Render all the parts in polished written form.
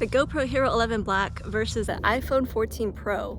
The GoPro Hero 11 Black versus the iPhone 14 Pro.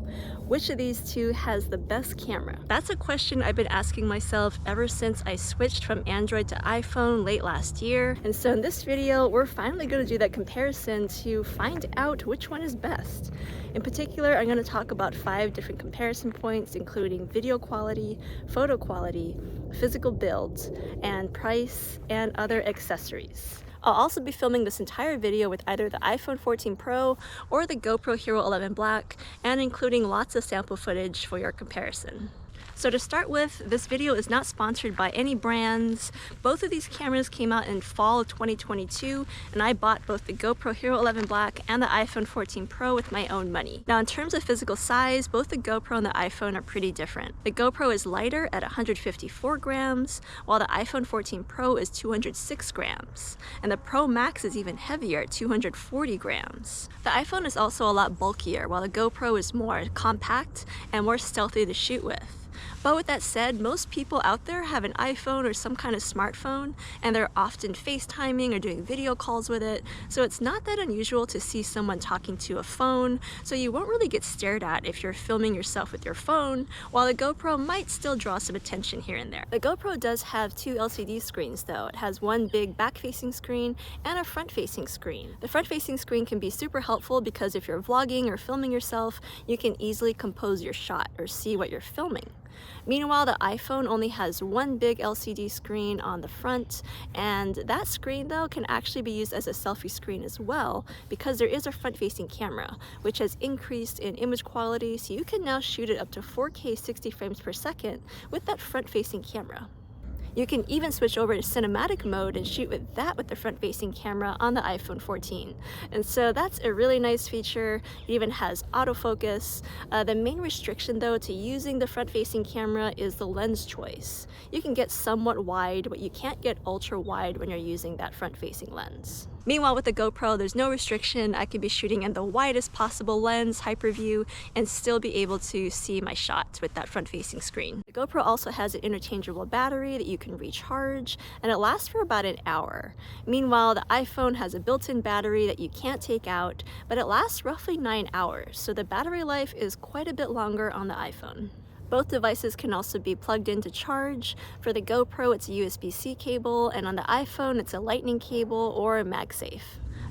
Which of these two has the best camera? That's a question I've been asking myself ever since I switched from Android to iPhone late last year. And so in this video, we're finally going to do that comparison to find out which one is best. In particular, I'm going to talk about 5 different comparison points, including video quality, photo quality, physical builds, and price, and other accessories. I'll also be filming this entire video with either the iPhone 14 Pro or the GoPro Hero 11 Black, and including lots of sample footage for your comparison. So to start with, this video is not sponsored by any brands. Both of these cameras came out in fall of 2022, and I bought both the GoPro Hero 11 Black and the iPhone 14 Pro with my own money. Now in terms of physical size, both the GoPro and the iPhone are pretty different. The GoPro is lighter at 154 grams, while the iPhone 14 Pro is 206 grams. And the Pro Max is even heavier at 240 grams. The iPhone is also a lot bulkier, while the GoPro is more compact and more stealthy to shoot with. But with that said, most people out there have an iPhone or some kind of smartphone, and they're often FaceTiming or doing video calls with it, so it's not that unusual to see someone talking to a phone, so you won't really get stared at if you're filming yourself with your phone, while the GoPro might still draw some attention here and there. The GoPro does have 2 LCD screens though. It has one big back-facing screen and a front-facing screen. The front-facing screen can be super helpful because if you're vlogging or filming yourself, you can easily compose your shot or see what you're filming. Meanwhile, the iPhone only has one big LCD screen on the front, and that screen though can actually be used as a selfie screen as well, because there is a front-facing camera, which has increased in image quality, so you can now shoot it up to 4K 60 frames per second with that front-facing camera. You can even switch over to cinematic mode and shoot with the front-facing camera on the iPhone 14. And so that's a really nice feature. It even has autofocus. The main restriction though to using the front-facing camera is the lens choice. You can get somewhat wide, but you can't get ultra wide when you're using that front-facing lens. Meanwhile, with the GoPro, there's no restriction. I can be shooting in the widest possible lens, hyperview, and still be able to see my shots with that front-facing screen. The GoPro also has an interchangeable battery that you can recharge, and it lasts for about an hour. Meanwhile, the iPhone has a built-in battery that you can't take out, but it lasts roughly 9 hours, so the battery life is quite a bit longer on the iPhone. Both devices can also be plugged in to charge. For the GoPro, it's a USB-C cable, and on the iPhone, it's a Lightning cable or a MagSafe.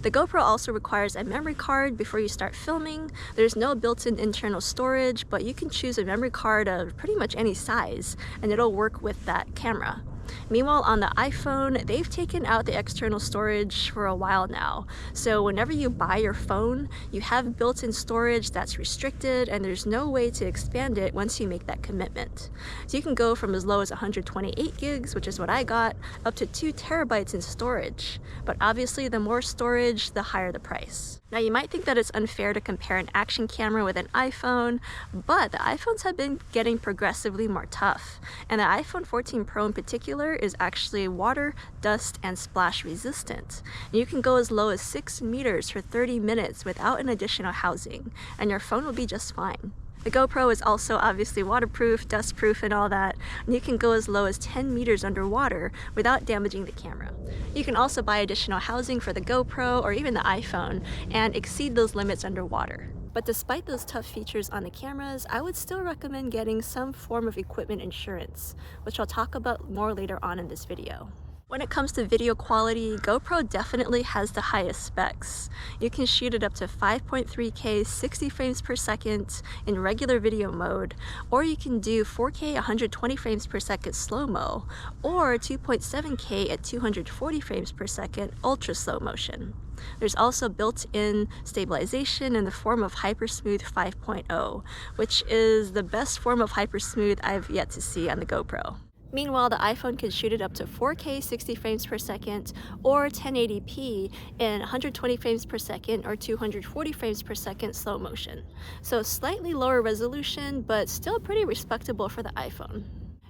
The GoPro also requires a memory card before you start filming. There's no built-in internal storage, but you can choose a memory card of pretty much any size, and it'll work with that camera. Meanwhile, on the iPhone, they've taken out the external storage for a while now. So whenever you buy your phone, you have built-in storage that's restricted, and there's no way to expand it once you make that commitment. So you can go from as low as 128 gigs, which is what I got, up to 2 terabytes in storage. But obviously, the more storage, the higher the price. Now you might think that it's unfair to compare an action camera with an iPhone, but the iPhones have been getting progressively more tough. And the iPhone 14 Pro in particular is actually water, dust, and splash resistant. And you can go as low as 6 meters for 30 minutes without an additional housing, and your phone will be just fine. The GoPro is also obviously waterproof, dustproof, and all that, and you can go as low as 10 meters underwater without damaging the camera. You can also buy additional housing for the GoPro or even the iPhone and exceed those limits underwater. But despite those tough features on the cameras, I would still recommend getting some form of equipment insurance, which I'll talk about more later on in this video. When it comes to video quality, GoPro definitely has the highest specs. You can shoot it up to 5.3K 60 frames per second in regular video mode, or you can do 4K 120 frames per second slow-mo, or 2.7K at 240 frames per second ultra slow motion. There's also built-in stabilization in the form of Hypersmooth 5.0, which is the best form of Hypersmooth I've yet to see on the GoPro. Meanwhile, the iPhone can shoot it up to 4K 60 frames per second or 1080p in 120 frames per second or 240 frames per second slow motion. So slightly lower resolution, but still pretty respectable for the iPhone.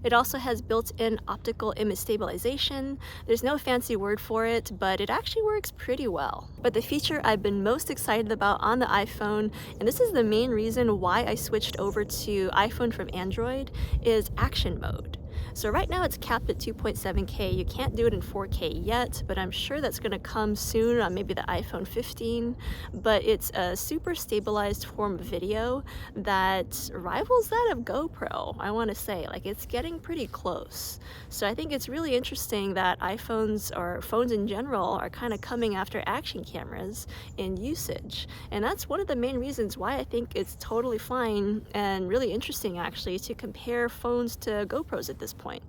It also has built-in optical image stabilization. There's no fancy word for it, but it actually works pretty well. But the feature I've been most excited about on the iPhone, and this is the main reason why I switched over to iPhone from Android, is action mode. So right now it's capped at 2.7K. You can't do it in 4K yet, but I'm sure that's going to come soon on maybe the iPhone 15. But it's a super stabilized form of video that rivals that of GoPro, I want to say. Like, it's getting pretty close. So I think it's really interesting that iPhones, or phones in general, are kind of coming after action cameras in usage. And that's one of the main reasons why I think it's totally fine and really interesting actually to compare phones to GoPros at this point.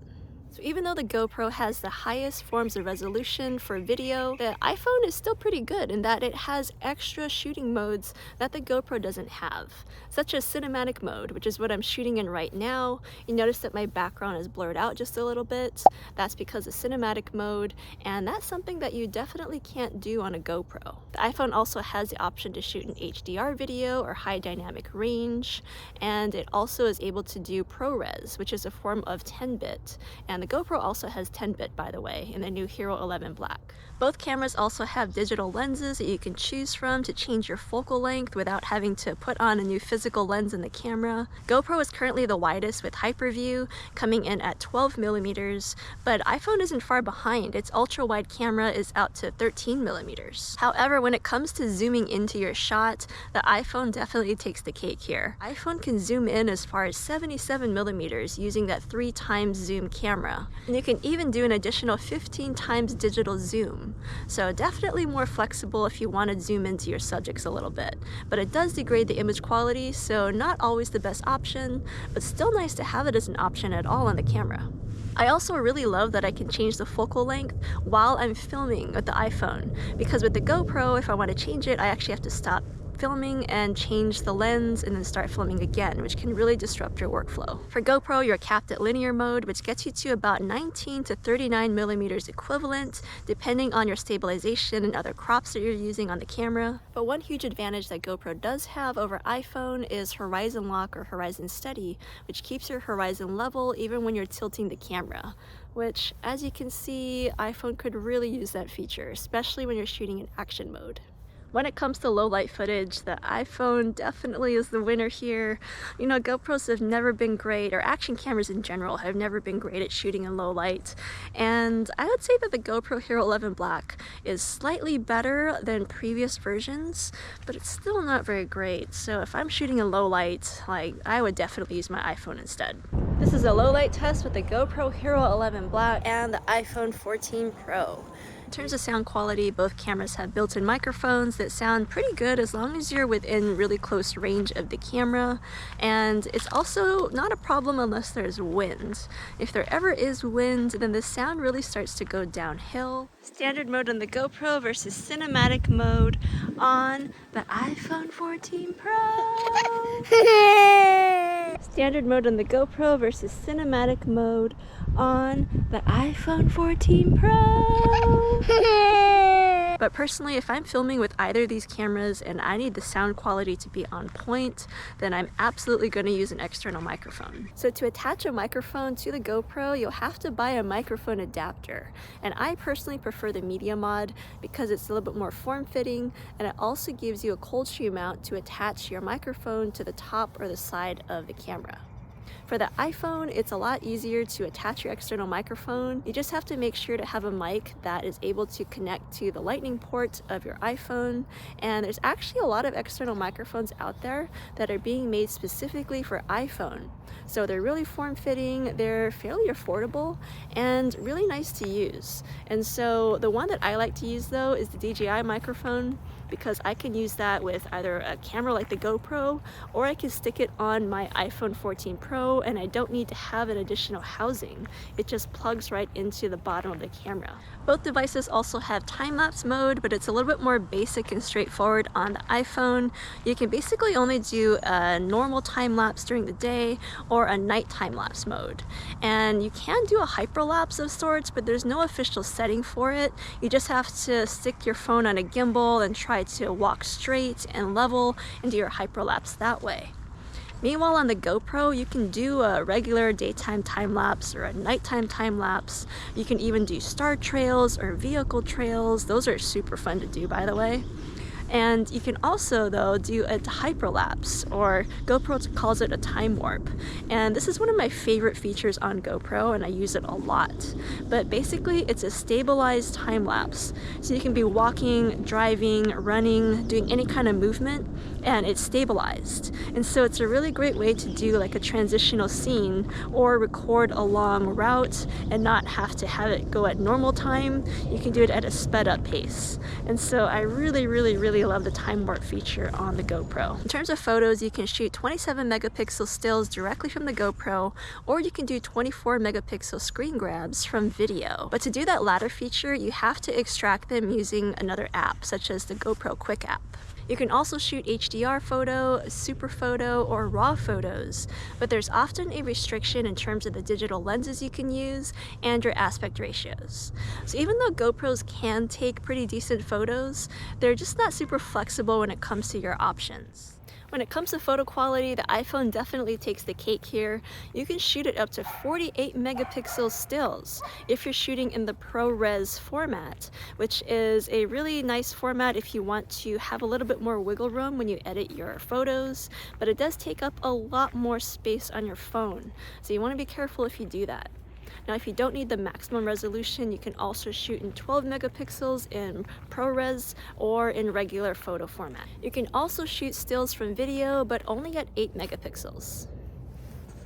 So even though the GoPro has the highest forms of resolution for video, the iPhone is still pretty good in that it has extra shooting modes that the GoPro doesn't have, such as cinematic mode, which is what I'm shooting in right now. You notice that my background is blurred out just a little bit. That's because of cinematic mode, and that's something that you definitely can't do on a GoPro. The iPhone also has the option to shoot an HDR video or high dynamic range, and it also is able to do ProRes, which is a form of 10-bit, and the GoPro also has 10-bit, by the way, in the new Hero 11 Black. Both cameras also have digital lenses that you can choose from to change your focal length without having to put on a new physical lens in the camera. GoPro is currently the widest with hyperview, coming in at 12mm, but iPhone isn't far behind. Its ultra-wide camera is out to 13mm. However, when it comes to zooming into your shot, the iPhone definitely takes the cake here. iPhone can zoom in as far as 77mm using that 3x zoom camera. And you can even do an additional 15x digital zoom. So definitely more flexible if you want to zoom into your subjects a little bit. But it does degrade the image quality, so not always the best option, but still nice to have it as an option at all on the camera. I also really love that I can change the focal length while I'm filming with the iPhone, because with the GoPro, if I want to change it, I actually have to stop filming and change the lens and then start filming again, which can really disrupt your workflow. For GoPro, you're capped at linear mode, which gets you to about 19 to 39mm equivalent, depending on your stabilization and other crops that you're using on the camera. But one huge advantage that GoPro does have over iPhone is horizon lock or horizon steady, which keeps your horizon level even when you're tilting the camera, which, as you can see, iPhone could really use that feature, especially when you're shooting in action mode. When it comes to low light footage, the iPhone definitely is the winner here. You know, GoPros have never been great, or action cameras in general have never been great at shooting in low light. And I would say that the GoPro Hero 11 Black is slightly better than previous versions, but it's still not very great. So if I'm shooting in low light, I would definitely use my iPhone instead. This is a low light test with the GoPro Hero 11 Black and the iPhone 14 Pro. In terms of sound quality, both cameras have built-in microphones that sound pretty good as long as you're within really close range of the camera, and it's also not a problem unless there's wind. If there ever is wind, then the sound really starts to go downhill. Standard mode on the GoPro versus cinematic mode on the iPhone 14 Pro. Standard mode on the GoPro versus cinematic mode on the iPhone 14 Pro. But personally, if I'm filming with either of these cameras and I need the sound quality to be on point, then I'm absolutely going to use an external microphone. So to attach a microphone to the GoPro, you'll have to buy a microphone adapter. And I personally prefer the Media Mod because it's a little bit more form-fitting, and it also gives you a cold stream mount to attach your microphone to the top or the side of the camera. For the iPhone, it's a lot easier to attach your external microphone. You just have to make sure to have a mic that is able to connect to the lightning port of your iPhone. And there's actually a lot of external microphones out there that are being made specifically for iPhone. So they're really form-fitting, they're fairly affordable, and really nice to use. And so the one that I like to use though is the DJI microphone, because I can use that with either a camera like the GoPro, or I can stick it on my iPhone 14 Pro and I don't need to have an additional housing. It just plugs right into the bottom of the camera. Both devices also have time-lapse mode, but it's a little bit more basic and straightforward on the iPhone. You can basically only do a normal time-lapse during the day or a night time-lapse mode. And you can do a hyperlapse of sorts, but there's no official setting for it. You just have to stick your phone on a gimbal and try to walk straight and level and do your hyperlapse that way. Meanwhile, on the GoPro, you can do a regular daytime time-lapse or a nighttime time-lapse. You can even do star trails or vehicle trails. Those are super fun to do, by the way. And you can also, though, do a hyperlapse, or GoPro calls it a time warp. And this is one of my favorite features on GoPro, and I use it a lot. But basically, it's a stabilized time lapse. So you can be walking, driving, running, doing any kind of movement, and it's stabilized. And so it's a really great way to do like a transitional scene or record a long route and not have to have it go at normal time. You can do it at a sped up pace. And so I really love the time warp feature on the GoPro. In terms of photos, you can shoot 27 megapixel stills directly from the GoPro, or you can do 24 megapixel screen grabs from video. But to do that latter feature, you have to extract them using another app, such as the GoPro Quick app. You can also shoot HDR photo, super photo, or raw photos, but there's often a restriction in terms of the digital lenses you can use and your aspect ratios. So even though GoPros can take pretty decent photos, they're just not super flexible when it comes to your options. When it comes to photo quality, the iPhone definitely takes the cake here. You can shoot it up to 48 megapixel stills if you're shooting in the ProRes format, which is a really nice format if you want to have a little bit more wiggle room when you edit your photos, but it does take up a lot more space on your phone. So you want to be careful if you do that. Now, if you don't need the maximum resolution, you can also shoot in 12 megapixels in ProRes or in regular photo format. You can also shoot stills from video, but only at 8 megapixels.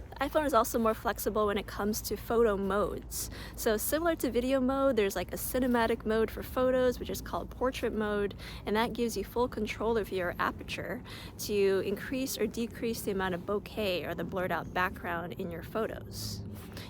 The iPhone is also more flexible when it comes to photo modes. So similar to video mode, there's like a cinematic mode for photos, which is called portrait mode, and that gives you full control of your aperture to increase or decrease the amount of bokeh or the blurred out background in your photos.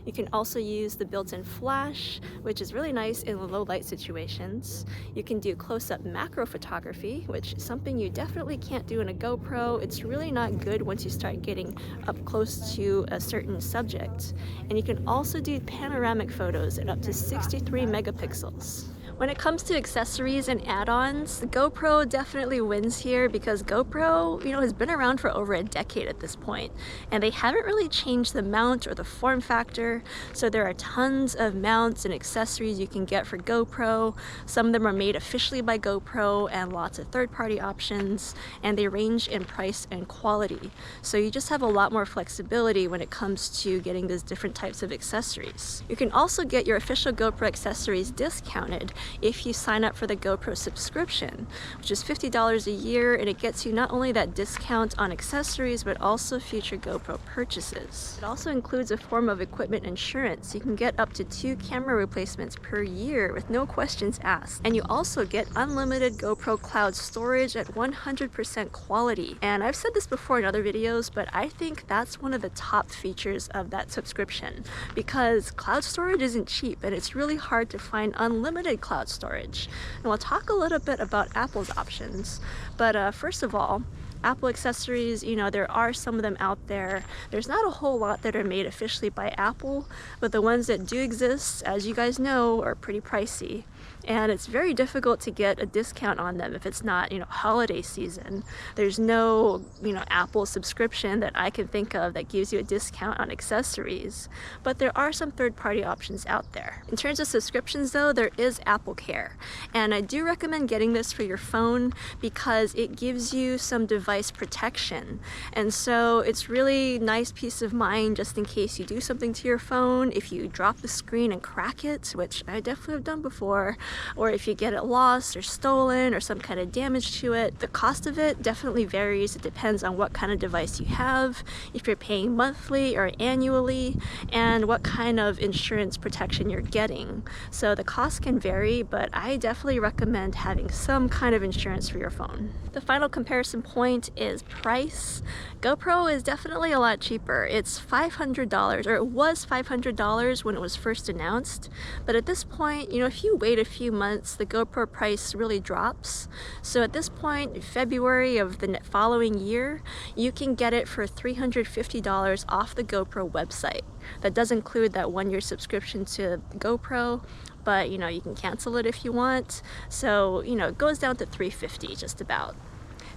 You can also use the built-in flash, which is really nice in low light situations. You can do close-up macro photography, which is something you definitely can't do in a GoPro. It's really not good once you start getting up close to a certain subject. And you can also do panoramic photos at up to 63 megapixels. When it comes to accessories and add-ons, the GoPro definitely wins here because GoPro, has been around for over a decade at this point, and they haven't really changed the mount or the form factor. So there are tons of mounts and accessories you can get for GoPro. Some of them are made officially by GoPro and lots of third-party options, and they range in price and quality. So you just have a lot more flexibility when it comes to getting those different types of accessories. You can also get your official GoPro accessories discounted if you sign up for the GoPro subscription, which is $50 a year, and it gets you not only that discount on accessories, but also future GoPro purchases. It also includes a form of equipment insurance. You can get up to 2 camera replacements per year with no questions asked. And you also get unlimited GoPro cloud storage at 100% quality. And I've said this before in other videos, but I think that's one of the top features of that subscription, because cloud storage isn't cheap, and it's really hard to find unlimited cloud storage. And we'll talk a little bit about Apple's options, but first of all, Apple accessories, there are some of them out there. There's not a whole lot that are made officially by Apple, but the ones that do exist, as you guys know, are pretty pricey. And it's very difficult to get a discount on them if it's not, holiday season. There's no, Apple subscription that I can think of that gives you a discount on accessories. But there are some third-party options out there. In terms of subscriptions, though, there is Apple Care. And I do recommend getting this for your phone because it gives you some device protection. And so it's really nice peace of mind just in case you do something to your phone, if you drop the screen and crack it, which I definitely have done before, or if you get it lost or stolen or some kind of damage to it. The cost of it definitely varies. It depends on what kind of device you have, if you're paying monthly or annually, and what kind of insurance protection you're getting. So the cost can vary, but I definitely recommend having some kind of insurance for your phone. The final comparison point is price. GoPro is definitely a lot cheaper. It's $500, or it was $500 when it was first announced, but at this point, if you wait a few months, the GoPro price really drops. So at this point, in February of the following year, you can get it for $350 off the GoPro website. That does include that 1-year subscription to GoPro, but you can cancel it if you want. So it goes down to $350 just about.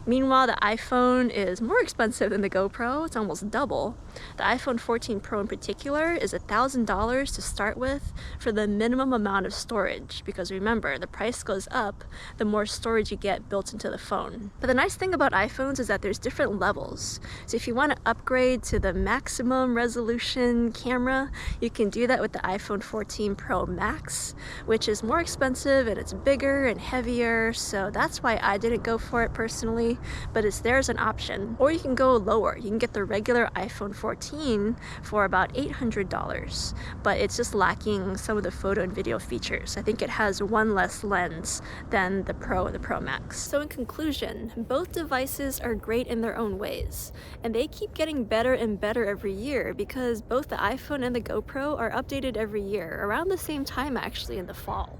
Meanwhile, the iPhone is more expensive than the GoPro. It's almost double. The iPhone 14 Pro in particular is $1,000 to start with for the minimum amount of storage, because remember, the price goes up the more storage you get built into the phone. But the nice thing about iPhones is that there's different levels. So if you want to upgrade to the maximum resolution camera, you can do that with the iPhone 14 Pro Max, which is more expensive and it's bigger and heavier, so that's why I didn't go for it personally, but it's there as an option. Or you can go lower. You can get the regular iPhone 14 for about $800, but it's just lacking some of the photo and video features. I think it has one less lens than the Pro and the Pro Max. So in conclusion, both devices are great in their own ways, and they keep getting better and better every year because both the iPhone and the GoPro are updated every year, around the same time actually in the fall.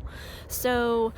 So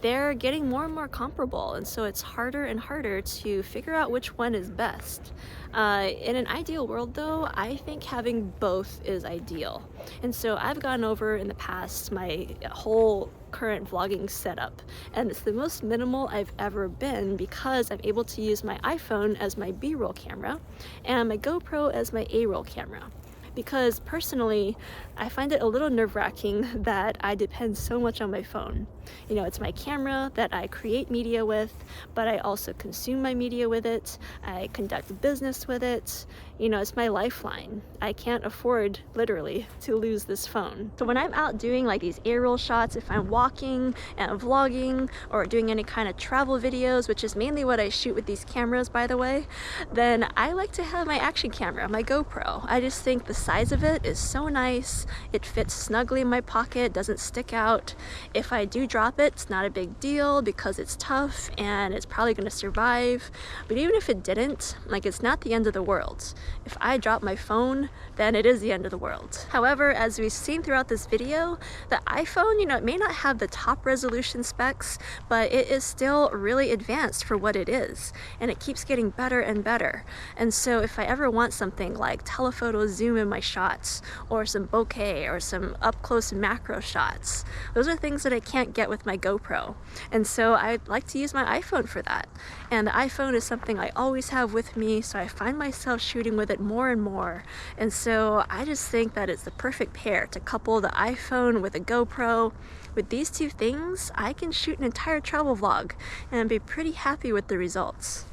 they're getting more and more comparable, and so it's harder and harder to figure out which one is best. In an ideal world though, I think having both is ideal. And so I've gone over in the past my whole current vlogging setup, and it's the most minimal I've ever been because I'm able to use my iPhone as my B-roll camera and my GoPro as my A-roll camera. Because personally, I find it a little nerve-wracking that I depend so much on my phone. You know, it's my camera that I create media with, but I also consume my media with it. I conduct business with it. You know, it's my lifeline. I can't afford, literally, to lose this phone. So when I'm out doing like these A-roll shots, if I'm walking and vlogging or doing any kind of travel videos, which is mainly what I shoot with these cameras, by the way, then I like to have my action camera, my GoPro. I just think the size of it is so nice. It fits snugly in my pocket, doesn't stick out. If I do drop it, it's not a big deal because it's tough and it's probably going to survive. But even if it didn't, like, it's not the end of the world. If I drop my phone, then it is the end of the world. However, as we've seen throughout this video, the iPhone, you know, it may not have the top resolution specs, but it is still really advanced for what it is, and it keeps getting better and better. And so if I ever want something like telephoto zoom in my shots, or some bokeh, or some up-close macro shots, those are things that I can't get with my GoPro. And so I'd like to use my iPhone for that. And the iPhone is something I always have with me, so I find myself shooting with it more and more. And so I just think that it's the perfect pair to couple the iPhone with a GoPro. With these two things, I can shoot an entire travel vlog and be pretty happy with the results.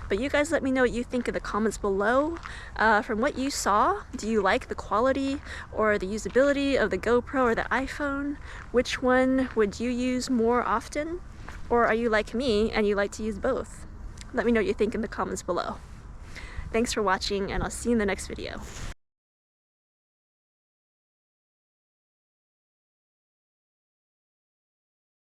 But you guys let me know what you think in the comments below. From what you saw, do you like the quality or the usability of the GoPro or the iPhone? Which one would you use more often? Or are you like me and you like to use both? Let me know what you think in the comments below. Thanks for watching, and I'll see you in the next video.